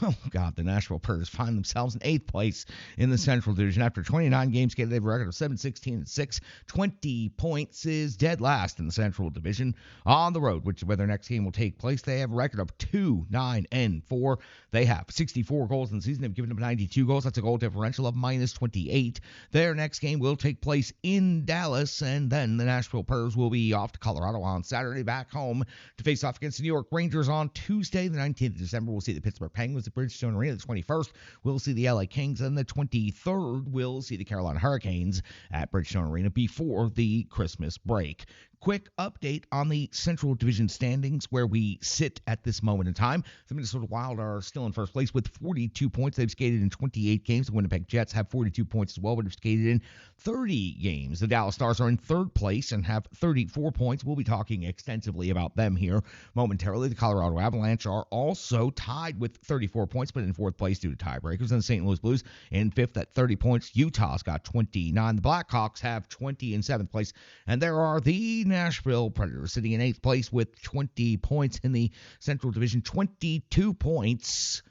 Oh, God, the Nashville Predators find themselves in 8th place in the Central Division. After 29 games, they have a record of 7-16-6. 20 points is dead last in the Central Division. On the road, which is where their next game will take place, they have a record of 2-9-4. They have 64 goals in the season. They've given up 92 goals. That's a goal differential of -28. Their next game will take place in Dallas, and then the Nashville Predators will be off to Colorado on Saturday, back home to face off against the New York Rangers on Tuesday, the 19th of December. We'll see the Pittsburgh Penguins at Bridgestone Arena. The 21st, we'll see the LA Kings, and the 23rd, we'll see the Carolina Hurricanes at Bridgestone Arena before the Christmas break. Quick update on the Central Division standings, where we sit at this moment in time. The Minnesota Wild are still in first place with 42 points. They've skated in 28 games. The Winnipeg Jets have 42 points as well, but have skated in 30 games. The Dallas Stars are in third place and have 34 points. We'll be talking extensively about them here momentarily. The Colorado Avalanche are also tied with 34 points, but in fourth place due to tiebreakers. And the St. Louis Blues in fifth at 30 points. Utah's got 29. The Blackhawks have 20 in seventh place. And there are the Nashville Predators sitting in 8th place with 20 points in the Central Division, 22 points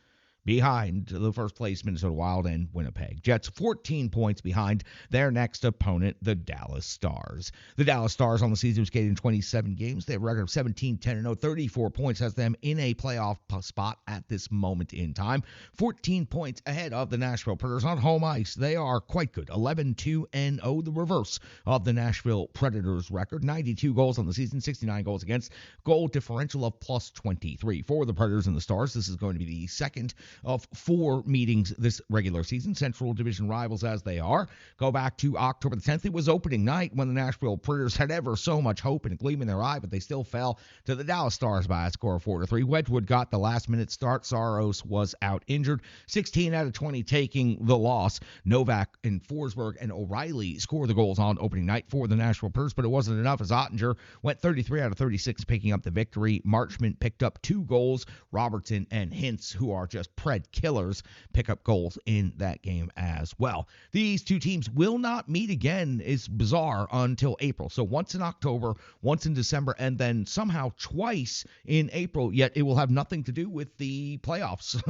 behind the first place Minnesota Wild and Winnipeg Jets, 14 points behind their next opponent, the Dallas Stars. The Dallas Stars on the season have skated in 27 games. They have a record of 17-10-0. 34 points has them in a playoff spot at this moment in time. 14 points ahead of the Nashville Predators on home ice. They are quite good, 11-2-0, the reverse of the Nashville Predators record. 92 goals on the season, 69 goals against, goal differential of +23 for the Predators and the Stars. This is going to be the second of 4 meetings this regular season. Central Division rivals as they are. Go back to October the 10th. It was opening night when the Nashville Predators had ever so much hope and a gleam in their eye, but they still fell to the Dallas Stars by a score of 4-3. Wedgwood got the last-minute start. Saros was out injured. 16 out of 20 taking the loss. Novak and Forsberg and O'Reilly scored the goals on opening night for the Nashville Predators, but it wasn't enough as Ottinger went 33 out of 36 picking up the victory. Marchment picked up 2 goals. Robertson and Hintz, who are just Pred killers, pick up goals in that game as well. These two teams will not meet again, is bizarre, until April. So once in October, once in December, and then somehow twice in April, yet it will have nothing to do with the playoffs.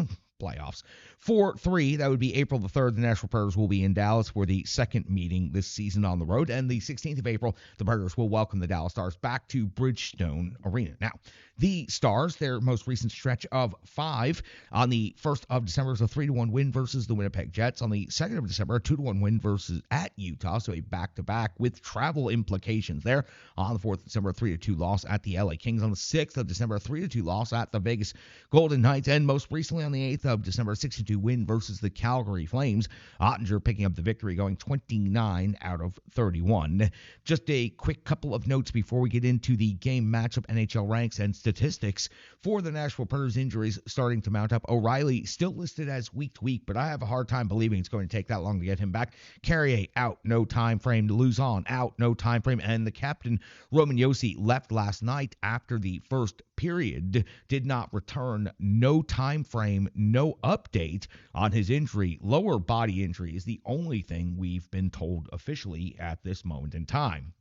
4-3, that would be April the 3rd. The Nashville Predators will be in Dallas for the second meeting this season on the road. And the 16th of April, the Predators will welcome the Dallas Stars back to Bridgestone Arena. Now, the Stars, their most recent stretch of 5, on the 1st of December is a 3-1 win versus the Winnipeg Jets. On the 2nd of December, a 2-1 win versus at Utah, so a back-to-back with travel implications there. On the 4th of December, a 3-2 loss at the LA Kings. On the 6th of December, a 3-2 loss at the Vegas Golden Knights. And most recently on the 8th of December, a 6-2 win versus the Calgary Flames. Ottinger picking up the victory, going 29 out of 31. Just a quick couple of notes before we get into the game matchup, NHL ranks, and statistics for the Nashville Predators. Injuries starting to mount up. O'Reilly still listed as week to week, but I have a hard time believing it's going to take that long to get him back. Carrier out, no time frame. Luzon out, no time frame. And the captain, Roman Josi, left last night after the first period, did not return. No time frame, no update on his injury. Lower body injury is the only thing we've been told officially at this moment in time.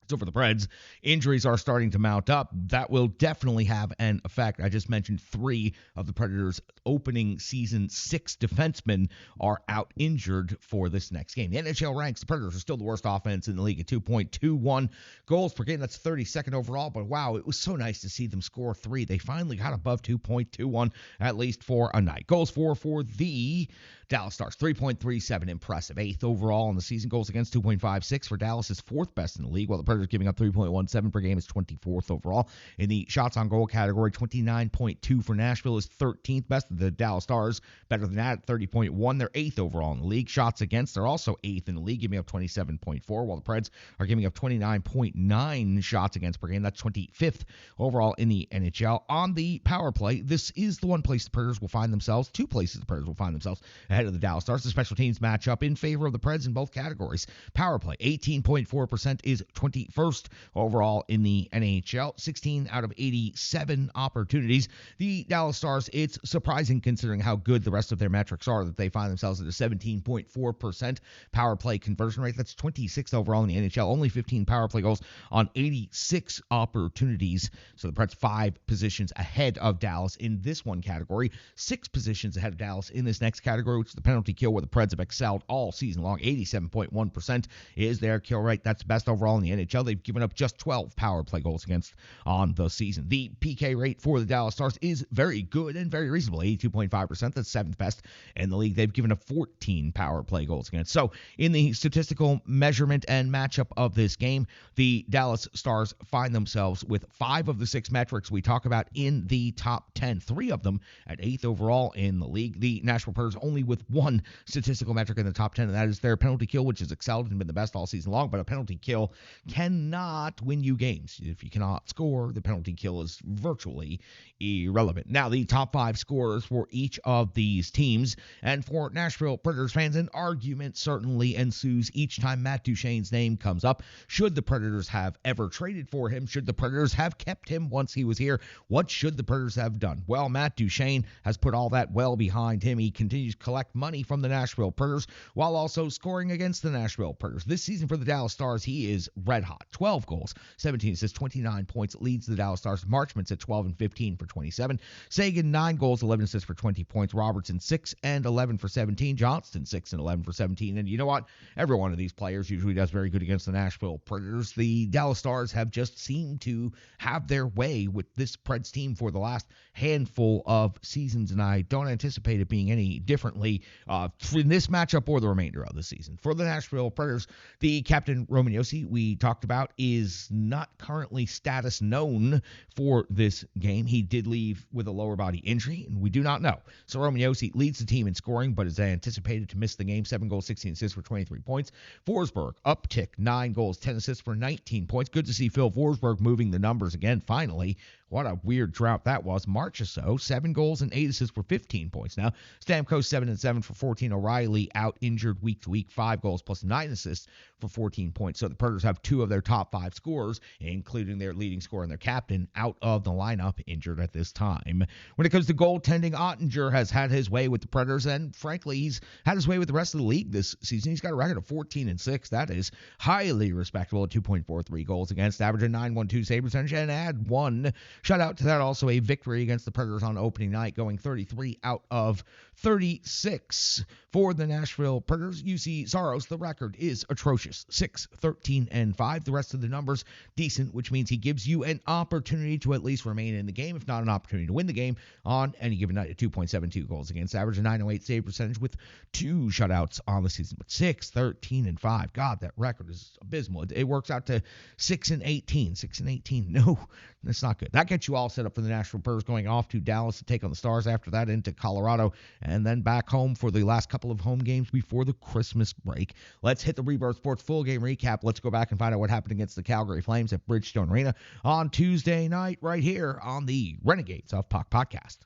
So for the Preds, injuries are starting to mount up. That will definitely have an effect. I just mentioned 3 of the Predators' opening season 6 defensemen are out injured for this next game. The NHL ranks the Predators are still the worst offense in the league at 2.21 goals per game. That's 32nd overall, but wow, it was so nice to see them score 3. They finally got above 2.21, at least for a night. Goals for the Dallas Stars, 3.37, impressive. 8th overall in the season. Goals against, 2.56 for Dallas is 4th best in the league, while the Predators giving up 3.17 per game is 24th overall. In the shots on goal category, 29.2 for Nashville is 13th best. The Dallas Stars, better than that at 30.1. They're 8th overall in the league. Shots against, they're also 8th in the league, giving up 27.4, while the Preds are giving up 29.9 shots against per game. That's 25th overall in the NHL. On the power play, this is the one place the Predators will find themselves, 2 places the Predators will find themselves ahead of the Dallas Stars. The special teams match up in favor of the Preds in both categories. Power play, 18.4% is 25th 21st overall in the NHL, 16 out of 87 opportunities. The Dallas Stars, it's surprising considering how good the rest of their metrics are that they find themselves at a 17.4% power play conversion rate. That's 26th overall in the NHL, only 15 power play goals on 86 opportunities. So the Preds 5 positions ahead of Dallas in this one category, 6 positions ahead of Dallas in this next category, which is the penalty kill, where the Preds have excelled all season long. 87.1% is their kill rate. That's best overall in the NHL. They've given up just 12 power play goals against on the season. The PK rate for the Dallas Stars is very good and very reasonable, 82.5%. That's 7th best in the league. They've given up 14 power play goals against. So in the statistical measurement and matchup of this game, the Dallas Stars find themselves with 5 of the 6 metrics we talk about in the top 10, 3 of them at 8th overall in the league. The Nashville Predators only with 1 statistical metric in the top 10, and that is their penalty kill, which has excelled and been the best all season long. But a penalty kill cannot win you games. If you cannot score, the penalty kill is virtually irrelevant. Now, the top 5 scorers for each of these teams, and for Nashville Predators fans, an argument certainly ensues each time Matt Duchene's name comes up. Should the Predators have ever traded for him? Should the Predators have kept him once he was here? What should the Predators have done? Well, Matt Duchene has put all that well behind him. He continues to collect money from the Nashville Predators while also scoring against the Nashville Predators. This season for the Dallas Stars, he is red hot. 12 goals, 17 assists, 29 points, leads the Dallas Stars. Marchment's at 12 and 15 for 27. Sagan, 9 goals, 11 assists for 20 points. Robertson, 6 and 11 for 17. Johnston, 6 and 11 for 17. And you know what? Every one of these players usually does very good against the Nashville Predators. The Dallas Stars have just seemed to have their way with this Preds team for the last handful of seasons, and I don't anticipate it being any differently in this matchup or the remainder of the season. For the Nashville Predators, the captain Roman Josi we talked about is not currently status known for this game. He did leave with a lower body injury, and we do not know. So Roman Josi leads the team in scoring, but is anticipated to miss the game. 7 goals, 16 assists for 23 points. Forsberg, uptick, 9 goals, 10 assists for 19 points. Good to see Phil Forsberg moving the numbers again, finally. What a weird drought that was. Marchessault, 7 goals and 8 assists for 15 points. Now, Stamkos, 7 and 7 for 14. O'Reilly out injured week to week, 5 goals plus 9 assists for 14 points. So the Predators have 2 of their top 5 scorers, including their leading scorer and their captain, out of the lineup, injured at this time. When it comes to goaltending, Ottinger has had his way with the Predators, and frankly, he's had his way with the rest of the league this season. He's got a record of 14 and 6. That is highly respectable at 2.43 goals against, average of 9.12 save percentage, and add 1 shutout to that. Also a victory against the Predators on opening night, going 33 out of 36 for the Nashville Predators. UC Saros, the record is atrocious, 6, 13, and 5. The rest of the numbers decent, which means he gives you an opportunity to at least remain in the game, if not an opportunity to win the game on any given night at 2.72 goals against, average of 908 save percentage with 2 shutouts on the season. But 6, 13, and 5. God, that record is abysmal. It works out to 6 and 18. 6 and 18. No, that's not good. That gets you all set up for the Nashville Predators going off to Dallas to take on the Stars, after that into Colorado, and then back home for the last couple of home games before the Christmas break. Let's hit the Rebirth Sports full game recap. Let's go back and find out what happened against the Calgary Flames at Bridgestone Arena on Tuesday night right here on the Renegades of Puck podcast.